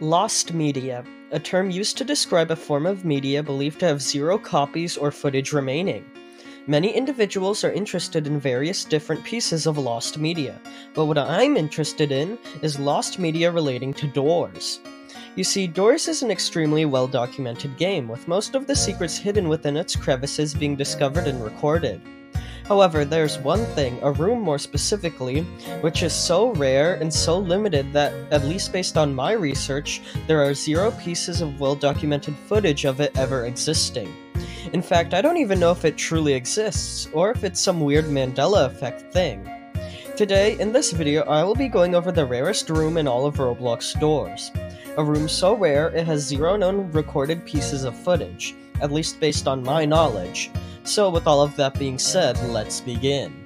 Lost media, a term used to describe a form of media believed to have zero copies or footage remaining. Many individuals are interested in various different pieces of lost media, but what I'm interested in is lost media relating to Doors. You see, Doors is an extremely well-documented game, with most of the secrets hidden within its crevices being discovered and recorded. However, there's one thing, a room more specifically, which is so rare and so limited that, at least based on my research, there are zero pieces of well-documented footage of it ever existing. In fact, I don't even know if it truly exists, or if it's some weird Mandela effect thing. Today, in this video, I will be going over the rarest room in all of Roblox Doors. A room so rare it has zero known recorded pieces of footage, at least based on my knowledge. So with all of that being said, let's begin.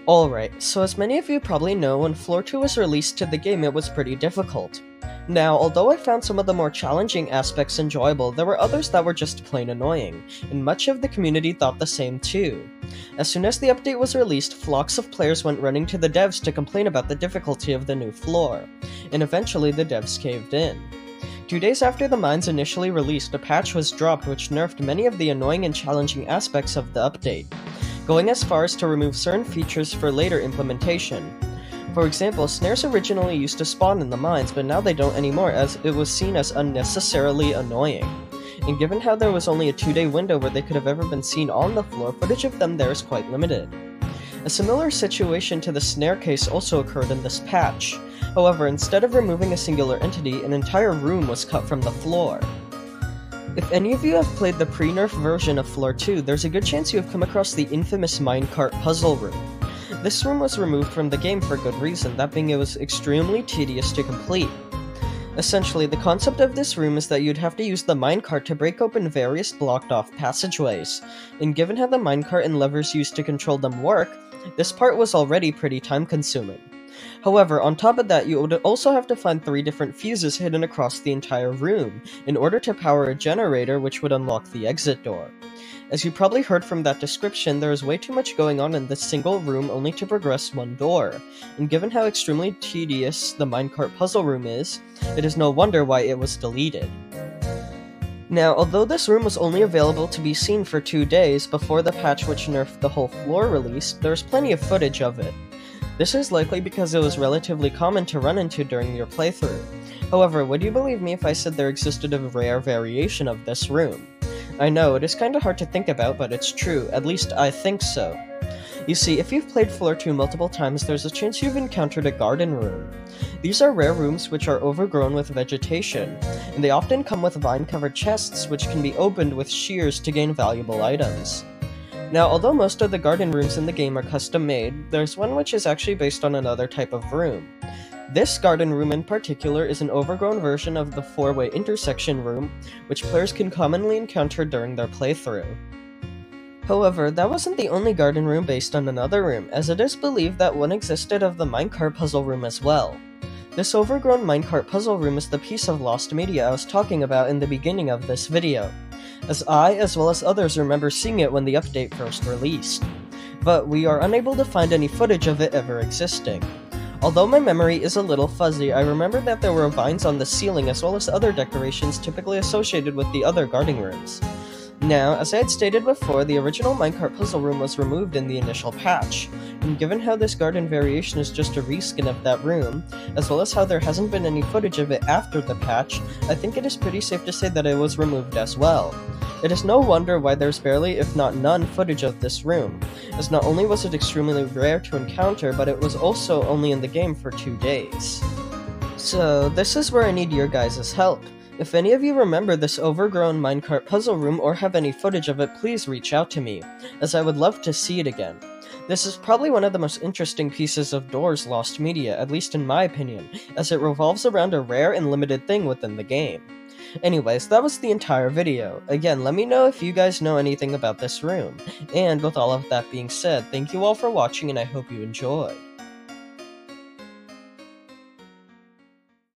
Alright, so as many of you probably know, when Floor 2 was released to the game it was pretty difficult. Now, although I found some of the more challenging aspects enjoyable, there were others that were just plain annoying, and much of the community thought the same too. As soon as the update was released, flocks of players went running to the devs to complain about the difficulty of the new floor, and eventually the devs caved in. 2 days after the mines initially released, a patch was dropped which nerfed many of the annoying and challenging aspects of the update, going as far as to remove certain features for later implementation. For example, snares originally used to spawn in the mines, but now they don't anymore as it was seen as unnecessarily annoying. And given how there was only a 2-day window where they could have ever been seen on the floor, footage of them there is quite limited. A similar situation to the snare case also occurred in this patch. However, instead of removing a singular entity, an entire room was cut from the floor. If any of you have played the pre-nerf version of Floor 2, there's a good chance you have come across the infamous minecart puzzle room. This room was removed from the game for good reason, that being it was extremely tedious to complete. Essentially, the concept of this room is that you'd have to use the minecart to break open various blocked-off passageways, and given how the minecart and levers used to control them work, this part was already pretty time-consuming. However, on top of that, you would also have to find 3 different fuses hidden across the entire room, in order to power a generator which would unlock the exit door. As you probably heard from that description, there is way too much going on in this single room only to progress one door, and given how extremely tedious the minecart puzzle room is, it is no wonder why it was deleted. Now, although this room was only available to be seen for 2 days before the patch which nerfed the whole floor released, there is plenty of footage of it. This is likely because it was relatively common to run into during your playthrough. However, would you believe me if I said there existed a rare variation of this room? I know, it is kinda hard to think about, but it's true, at least I think so. You see, if you've played Floor 2 multiple times, there's a chance you've encountered a garden room. These are rare rooms which are overgrown with vegetation, and they often come with vine-covered chests which can be opened with shears to gain valuable items. Now, although most of the garden rooms in the game are custom-made, there's one which is actually based on another type of room. This garden room in particular is an overgrown version of the 4-way intersection room, which players can commonly encounter during their playthrough. However, that wasn't the only garden room based on another room, as it is believed that one existed of the minecart puzzle room as well. This overgrown minecart puzzle room is the piece of lost media I was talking about in the beginning of this video, as I, as well as others, remember seeing it when the update first released. But we are unable to find any footage of it ever existing. Although my memory is a little fuzzy, I remember that there were vines on the ceiling as well as other decorations typically associated with the other garden rooms. Now, as I had stated before, the original minecart puzzle room was removed in the initial patch, and given how this garden variation is just a reskin of that room, as well as how there hasn't been any footage of it after the patch, I think it is pretty safe to say that it was removed as well. It is no wonder why there's barely, if not none, footage of this room, as not only was it extremely rare to encounter, but it was also only in the game for 2 days. So, this is where I need your guys' help. If any of you remember this overgrown minecart puzzle room or have any footage of it, please reach out to me, as I would love to see it again. This is probably one of the most interesting pieces of Doors lost media, at least in my opinion, as it revolves around a rare and limited thing within the game. Anyways, that was the entire video. Again, let me know if you guys know anything about this room. And with all of that being said, thank you all for watching and I hope you enjoyed.